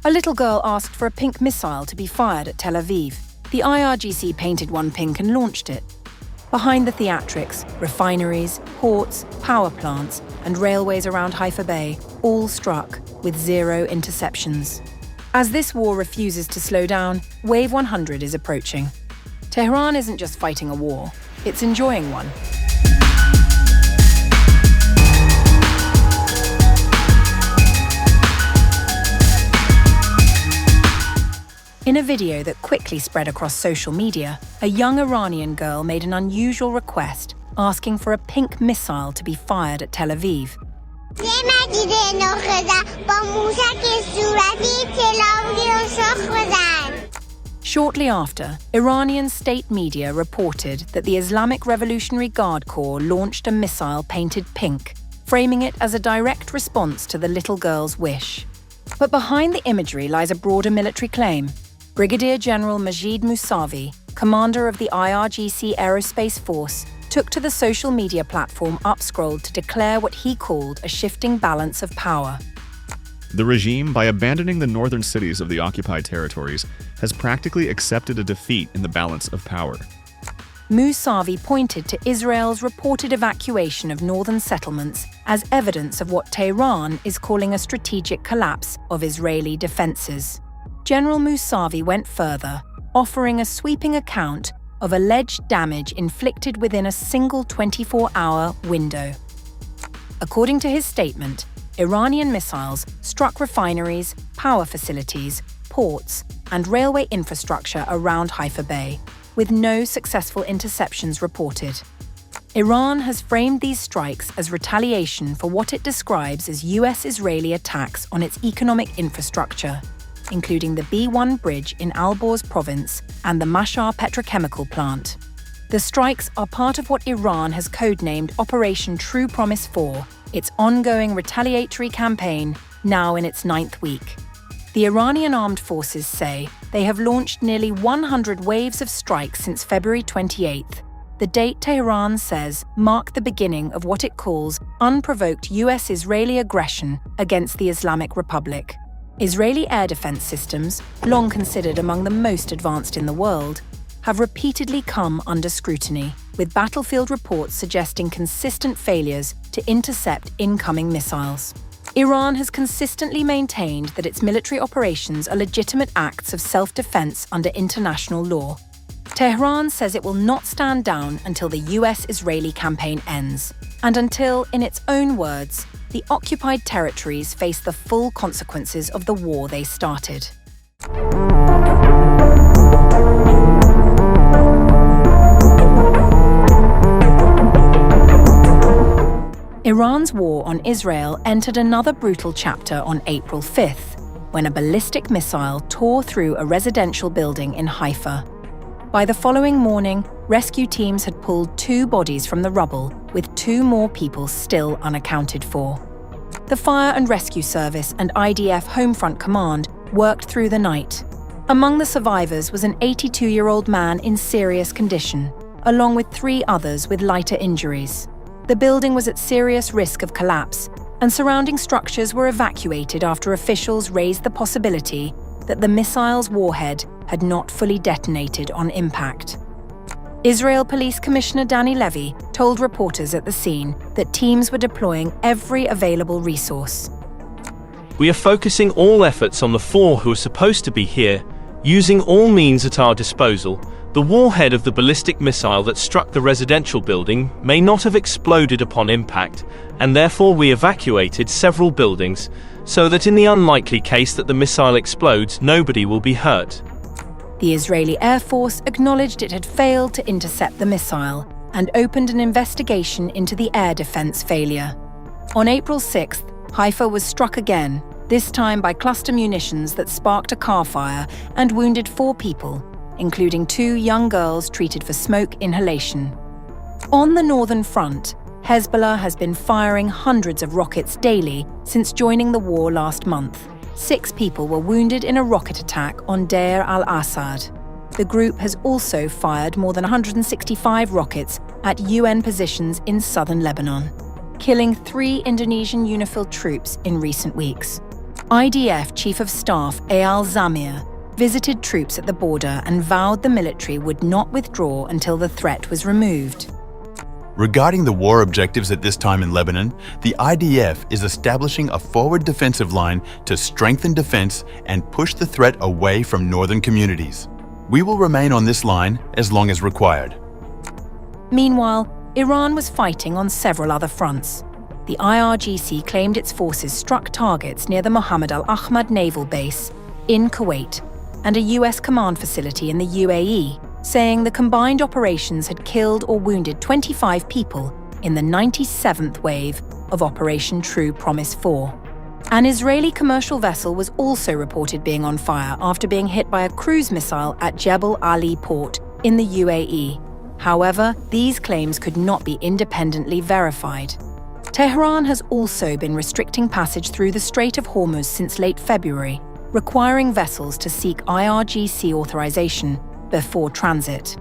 A little girl asked for a pink missile to be fired at Tel Aviv. The IRGC painted one pink and launched it. Behind the theatrics, refineries, ports, power plants, and railways around Haifa Bay all struck with 0 interceptions. As this war refuses to slow down, Wave 100 is approaching. Tehran isn't just fighting a war, it's enjoying one. In a video that quickly spread across social media, a young Iranian girl made an unusual request, asking for a pink missile to be fired at Tel Aviv. Shortly after, Iranian state media reported that the Islamic Revolutionary Guard Corps launched a missile painted pink, framing it as a direct response to the little girl's wish. But behind the imagery lies a broader military claim. Brigadier General Majid Musavi, commander of the IRGC Aerospace Force, took to the social media platform Upscrolled to declare what he called a shifting balance of power. The regime, by abandoning the northern cities of the occupied territories, has practically accepted a defeat in the balance of power. Musavi pointed to Israel's reported evacuation of northern settlements as evidence of what Tehran is calling a strategic collapse of Israeli defenses. General Musavi went further, offering a sweeping account of alleged damage inflicted within a single 24-hour window. According to his statement, Iranian missiles struck refineries, power facilities, ports, and railway infrastructure around Haifa Bay, with no successful interceptions reported. Iran has framed these strikes as retaliation for what it describes as US-Israeli attacks on its economic infrastructure, including the B1 bridge in Al-Borz province and the Mashar petrochemical plant. The strikes are part of what Iran has codenamed Operation True Promise 4, its ongoing retaliatory campaign, now in its 9th week. The Iranian armed forces say they have launched nearly 100 waves of strikes since February 28th, the date Tehran says marked the beginning of what it calls unprovoked US-Israeli aggression against the Islamic Republic. Israeli air defense systems, long considered among the most advanced in the world, have repeatedly come under scrutiny, with battlefield reports suggesting consistent failures to intercept incoming missiles. Iran has consistently maintained that its military operations are legitimate acts of self-defense under international law. Tehran says it will not stand down until the US-Israeli campaign ends, and until, in its own words, the occupied territories face the full consequences of the war they started. Iran's war on Israel entered another brutal chapter on April 5th, when a ballistic missile tore through a residential building in Haifa. By the following morning, rescue teams had pulled 2 bodies from the rubble, with 2 more people still unaccounted for. The Fire and Rescue Service and IDF Homefront Command worked through the night. Among the survivors was an 82-year-old man in serious condition, along with 3 others with lighter injuries. The building was at serious risk of collapse, and surrounding structures were evacuated after officials raised the possibility that the missile's warhead had not fully detonated on impact. Israel Police Commissioner Danny Levy told reporters at the scene that teams were deploying every available resource. We are focusing all efforts on the 4 who are supposed to be here, using all means at our disposal. The warhead of the ballistic missile that struck the residential building may not have exploded upon impact, and therefore we evacuated several buildings, so that in the unlikely case that the missile explodes, nobody will be hurt. The Israeli Air Force acknowledged it had failed to intercept the missile and opened an investigation into the air defense failure. On April 6th, Haifa was struck again, this time by cluster munitions that sparked a car fire and wounded 4 people, including 2 young girls treated for smoke inhalation. On the northern front, Hezbollah has been firing hundreds of rockets daily since joining the war last month. 6 people were wounded in a rocket attack on Deir al-Assad. The group has also fired more than 165 rockets at UN positions in southern Lebanon. killing 3 Indonesian UNIFIL troops in recent weeks. IDF Chief of Staff Eyal Zamir visited troops at the border and vowed the military would not withdraw until the threat was removed. Regarding the war objectives at this time in Lebanon, the IDF is establishing a forward defensive line to strengthen defense and push the threat away from northern communities. We will remain on this line as long as required. Meanwhile, Iran was fighting on several other fronts. The IRGC claimed its forces struck targets near the Mohammed Al Ahmad naval base in Kuwait and a US command facility in the UAE, saying the combined operations had killed or wounded 25 people in the 97th wave of Operation True Promise 4. An Israeli commercial vessel was also reported being on fire after being hit by a cruise missile at Jebel Ali port in the UAE. However, these claims could not be independently verified. Tehran has also been restricting passage through the Strait of Hormuz since late February, requiring vessels to seek IRGC authorization before transit.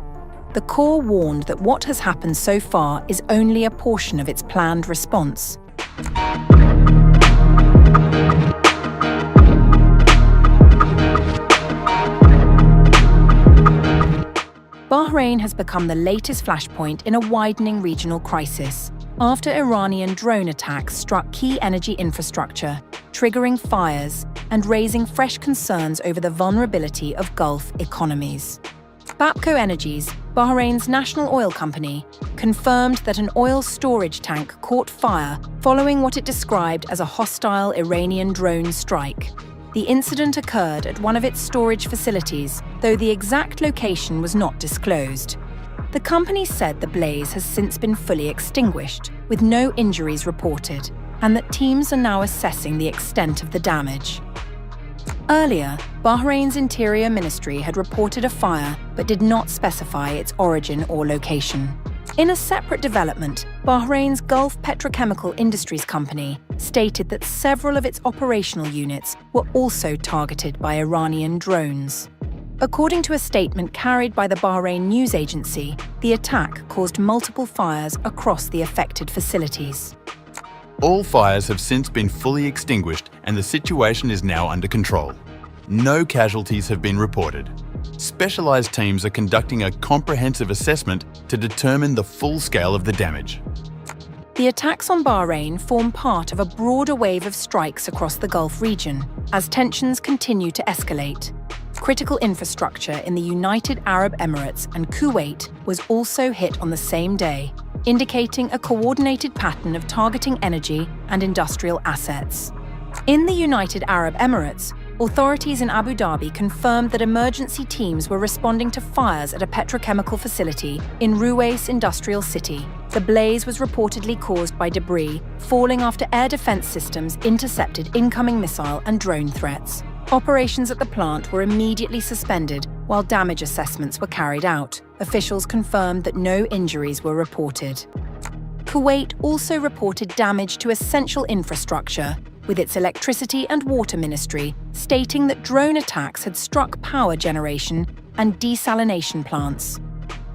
The Corps warned that what has happened so far is only a portion of its planned response. Bahrain has become the latest flashpoint in a widening regional crisis after Iranian drone attacks struck key energy infrastructure, triggering fires and raising fresh concerns over the vulnerability of Gulf economies. Bapco Energies, Bahrain's national oil company, confirmed that an oil storage tank caught fire following what it described as a hostile Iranian drone strike. The incident occurred at one of its storage facilities, though the exact location was not disclosed. The company said the blaze has since been fully extinguished, with no injuries reported, and that teams are now assessing the extent of the damage. Earlier, Bahrain's Interior Ministry had reported a fire but did not specify its origin or location. In a separate development, Bahrain's Gulf Petrochemical Industries Company stated that several of its operational units were also targeted by Iranian drones. According to a statement carried by the Bahrain news agency, the attack caused multiple fires across the affected facilities. All fires have since been fully extinguished and the situation is now under control. No casualties have been reported. Specialized teams are conducting a comprehensive assessment to determine the full scale of the damage. The attacks on Bahrain form part of a broader wave of strikes across the Gulf region as tensions continue to escalate. Critical infrastructure in the United Arab Emirates and Kuwait was also hit on the same day, indicating a coordinated pattern of targeting energy and industrial assets. In the United Arab Emirates, authorities in Abu Dhabi confirmed that emergency teams were responding to fires at a petrochemical facility in Ruwais Industrial City. The blaze was reportedly caused by debris falling after air defense systems intercepted incoming missile and drone threats. Operations at the plant were immediately suspended while damage assessments were carried out. Officials confirmed that no injuries were reported. Kuwait also reported damage to essential infrastructure, with its electricity and water ministry stating that drone attacks had struck power generation and desalination plants.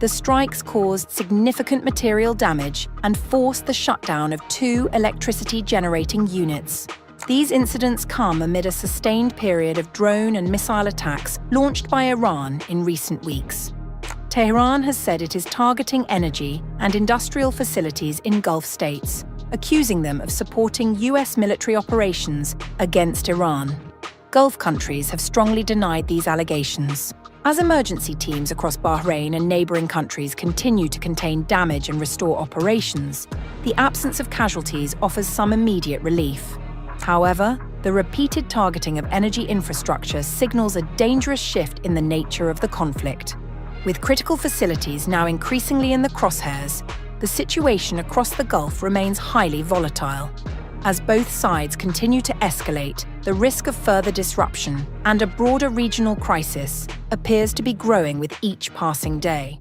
The strikes caused significant material damage and forced the shutdown of 2 electricity-generating units. These incidents come amid a sustained period of drone and missile attacks launched by Iran in recent weeks. Tehran has said it is targeting energy and industrial facilities in Gulf states, accusing them of supporting US military operations against Iran. Gulf countries have strongly denied these allegations. As emergency teams across Bahrain and neighboring countries continue to contain damage and restore operations, the absence of casualties offers some immediate relief. However, the repeated targeting of energy infrastructure signals a dangerous shift in the nature of the conflict. With critical facilities now increasingly in the crosshairs, the situation across the Gulf remains highly volatile. As both sides continue to escalate, the risk of further disruption and a broader regional crisis appears to be growing with each passing day.